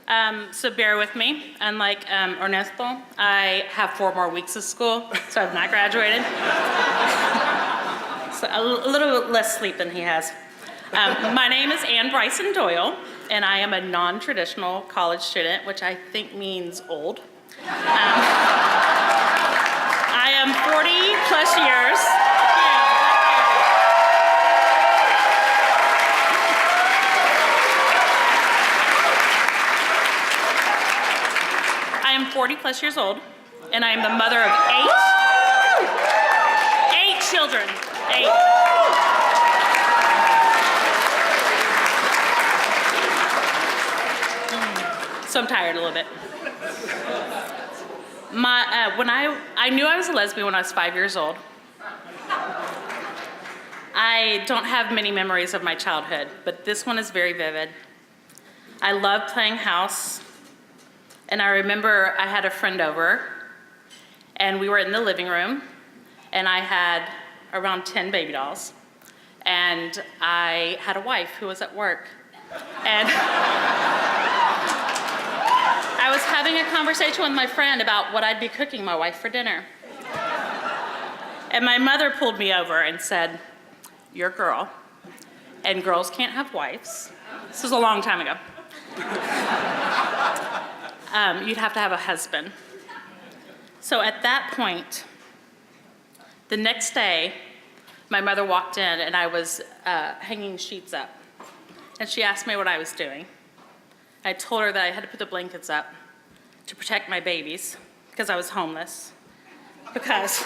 So bear with me. Unlike Ernesto, I have 4 more weeks of school, so I've not graduated. So a little bit less sleep than he has. My name is Bryson Doyle, and I am a non-traditional college student, which I think means old. I am 40 plus years. I am 40 plus years old, and I am the mother of 8 children. 8. So I'm tired a little bit. When I knew I was a lesbian when I was 5 years old. I don't have many memories of my childhood, but this one is very vivid. I loved playing house, and I remember I had a friend over, and we were in the living room, and I had around 10 baby dolls, and I had a wife who was at work, and I was having a conversation with my friend about what I'd be cooking my wife for dinner. And my mother pulled me over and said, "You're a girl, and girls can't have wives." This was a long time ago. You'd have to have a husband. So at that point, the next day, my mother walked in and I was hanging sheets up. And she asked me what I was doing. I told her that I had to put the blankets up to protect my babies because I was homeless. Because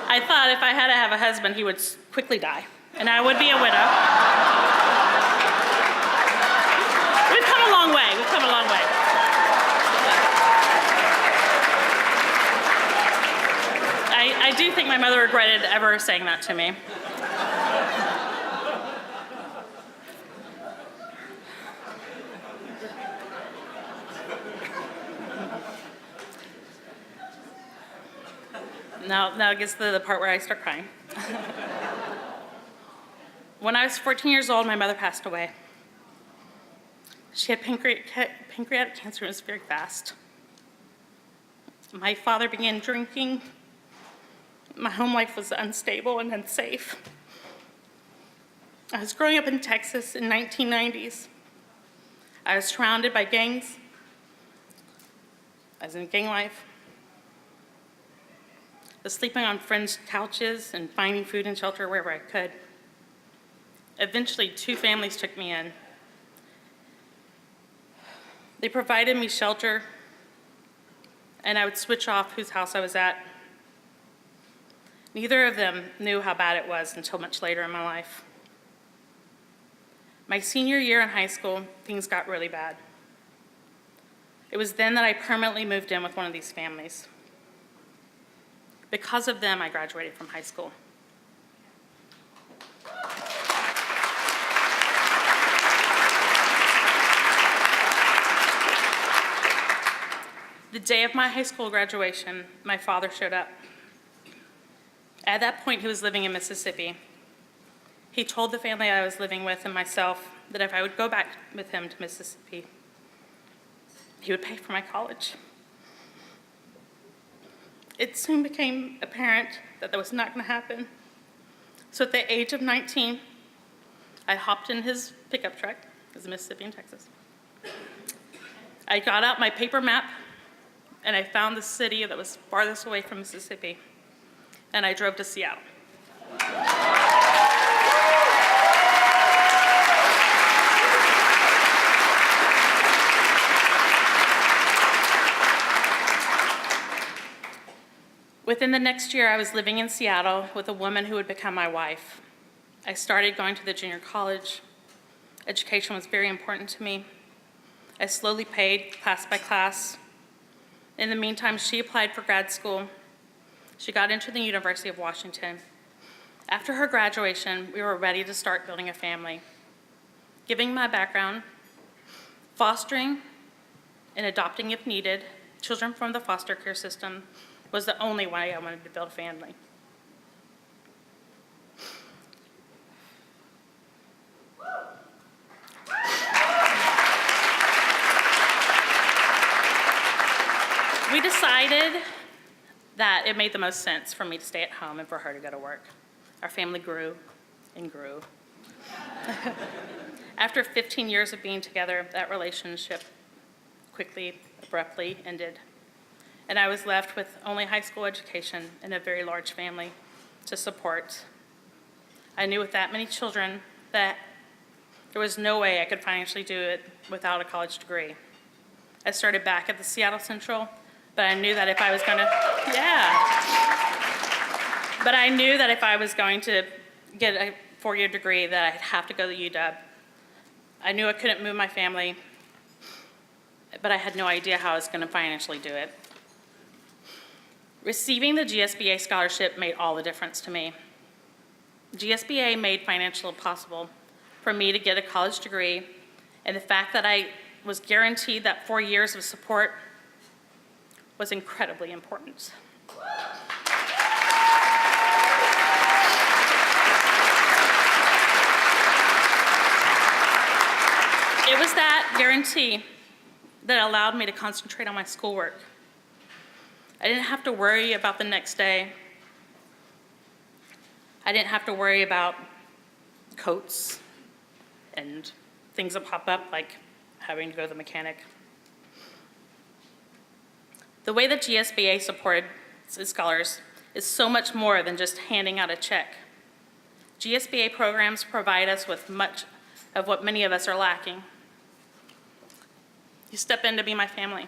I thought if I had to have a husband, he would quickly die and I would be a widow. We've come a long way. We've come a long way. I do think my mother regretted ever saying that to me. Now gets to the part where I start crying. When I was 14 years old, my mother passed away. She had pancreatic cancer and it was very fast. My father began drinking. My home life was unstable and unsafe. I was growing up in Texas in 1990s. I was surrounded by gangs. I was in gang life. I was sleeping on friends' couches and finding food and shelter wherever I could. Eventually, 2 families took me in. They provided me shelter, and I would switch off whose house I was at. Neither of them knew how bad it was until much later in my life. My senior year in high school, things got really bad. It was then that I permanently moved in with one of these families. Because of them, I graduated from high school. The day of my high school graduation, my father showed up. At that point, he was living in Mississippi. He told the family I was living with and myself that if I would go back with him to Mississippi, he would pay for my college. It soon became apparent that was not going to happen. So at the age of 19, I hopped in his pickup truck, it was Mississippi and Texas. I got out my paper map, and I found the city that was farthest away from Mississippi, and I drove to Seattle. Within the next year, I was living in Seattle with a woman who would become my wife. I started going to the junior college. Education was very important to me. I slowly paid class by class. In the meantime, she applied for grad school. She got into the University of Washington. After her graduation, we were ready to start building a family. Given my background, fostering and adopting if needed, children from the foster care system was the only way I wanted to build a family. We decided that it made the most sense for me to stay at home and for her to go to work. Our family grew and grew. After 15 years of being together, that relationship quickly, abruptly ended. And I was left with only high school education and a very large family to support. I knew with that many children that there was no way I could financially do it without a college degree. I started back at the Seattle Central, but I knew that if I was going to, but I knew that if I was going to get a four-year degree that I'd have to go to UW. I knew I couldn't move my family, but I had no idea how I was going to financially do it. Receiving the GSBA scholarship made all the difference to me. GSBA made financial possible for me to get a college degree, and the fact that I was guaranteed that 4 years of support was incredibly important. It was that guarantee that allowed me to concentrate on my schoolwork. I didn't have to worry about the next day. I didn't have to worry about coats and things that pop up, like having to go to the mechanic. The way that GSBA supported its scholars is so much more than just handing out a check. GSBA programs provide us with much of what many of us are lacking. You step in to be my family.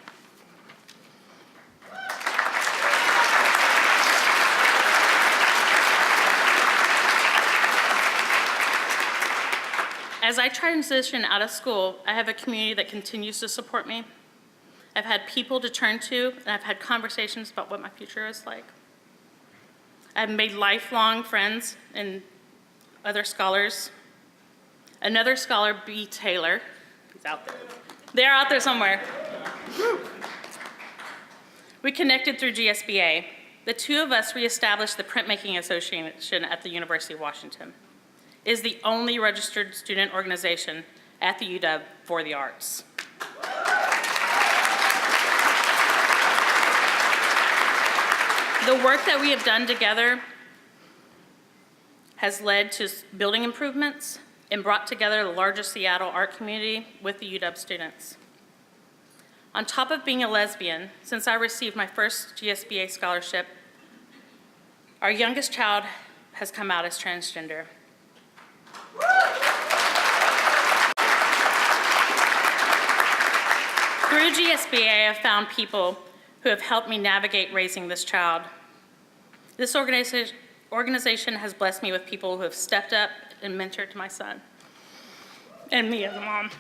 As I transition out of school, I have a community that continues to support me. I've had people to turn to, and I've had conversations about what my future is like. I've made lifelong friends and other scholars. Another scholar, B. Taylor, he's out there. They're out there somewhere. We connected through GSBA. The two of us reestablished the Printmaking Association at the University of Washington. It is the only registered student organization at the UW for the arts. The work that we have done together has led to building improvements and brought together the largest Seattle art community with the UW students. On top of being a lesbian, since I received my first GSBA scholarship, our youngest child has come out as transgender. Through GSBA, I've found people who have helped me navigate raising this child. This organization has blessed me with people who have stepped up and mentored my son, and me as a mom.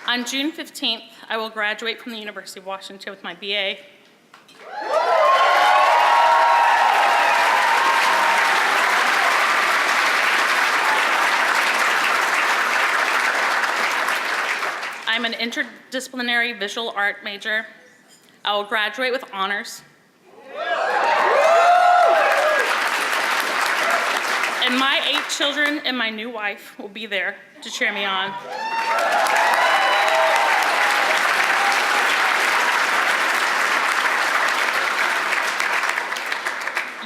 On June 15th, I will graduate from the University of Washington with my BA. I'm an interdisciplinary visual art major. I will graduate with honors. And my 8 children and my new wife will be there to cheer me on.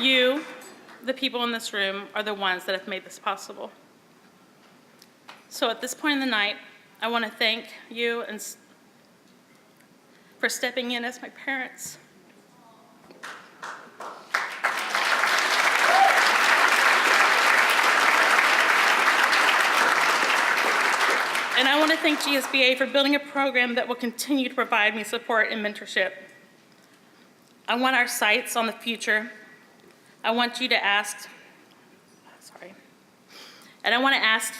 You, the people in this room, are the ones that have made this possible. So at this point in the night, I want to thank you for stepping in as my parents. And I want to thank GSBA for building a program that will continue to provide me support and mentorship. I want our sights on the future. I want you to ask, and I want to ask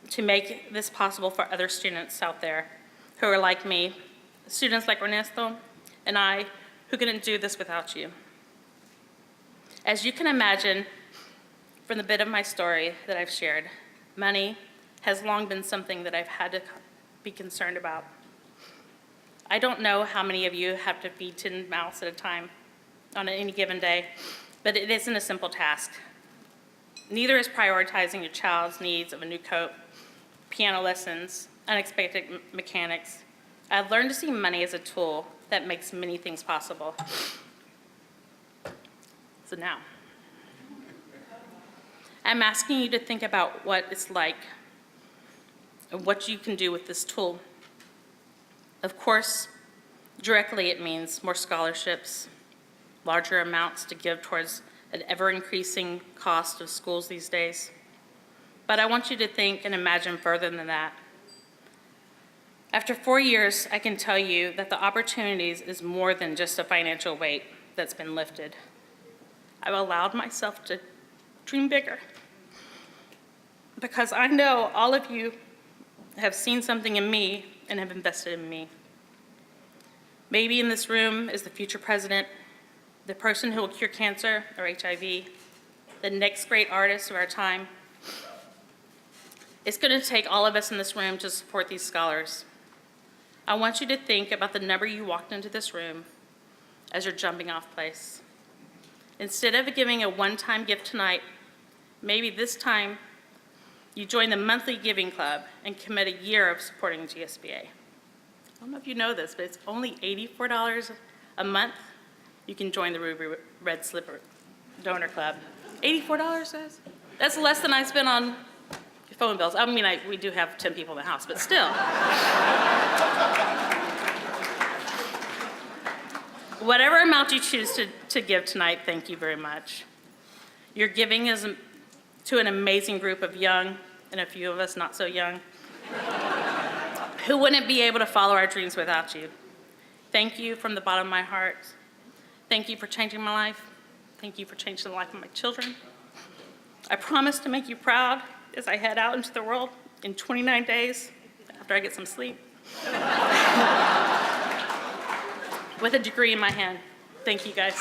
to make this possible for other students out there who are like me, students like Ernesto and I, who couldn't do this without you. As you can imagine, from the bit of my story that I've shared, money has long been something that I've had to be concerned about. I don't know how many of you have to feed 10 mouths at a time on any given day, but it isn't a simple task. Neither is prioritizing your child's needs of a new coat piano lessons, unexpected mechanics. I've learned to see money as a tool that makes many things possible. So now, I'm asking you to think about what it's like and what you can do with this tool. Of course, directly it means more scholarships, larger amounts to give towards an ever-increasing cost of schools these days. But I want you to think and imagine further than that. After 4 years, I can tell you that the opportunities is more than just a financial weight that's been lifted. I've allowed myself to dream bigger because I know all of you have seen something in me and have invested in me. Maybe in this room is the future president, the person who will cure cancer or HIV, the next great artist of our time. It's going to take all of us in this room to support these scholars. I want you to think about the number you walked into this room as your jumping off place. Instead of giving a one-time gift tonight, maybe this time you join the monthly giving club and commit a year of supporting GSBA. I don't know if you know this, but it's only $84 a month. You can join the Ruby Red Slipper Donor Club. $84, says? That's less than I spend on phone bills. I mean, we do have 10 people in the house, but still. Whatever amount you choose to give tonight, thank you very much. Your giving is to an amazing group of young, and a few of us not so young, who wouldn't be able to follow our dreams without you. Thank you from the bottom of my heart. Thank you for changing my life. Thank you for changing the life of my children. I promise to make you proud as I head out into the world in 29 days after I get some sleep. With a degree in my hand. Thank you, guys.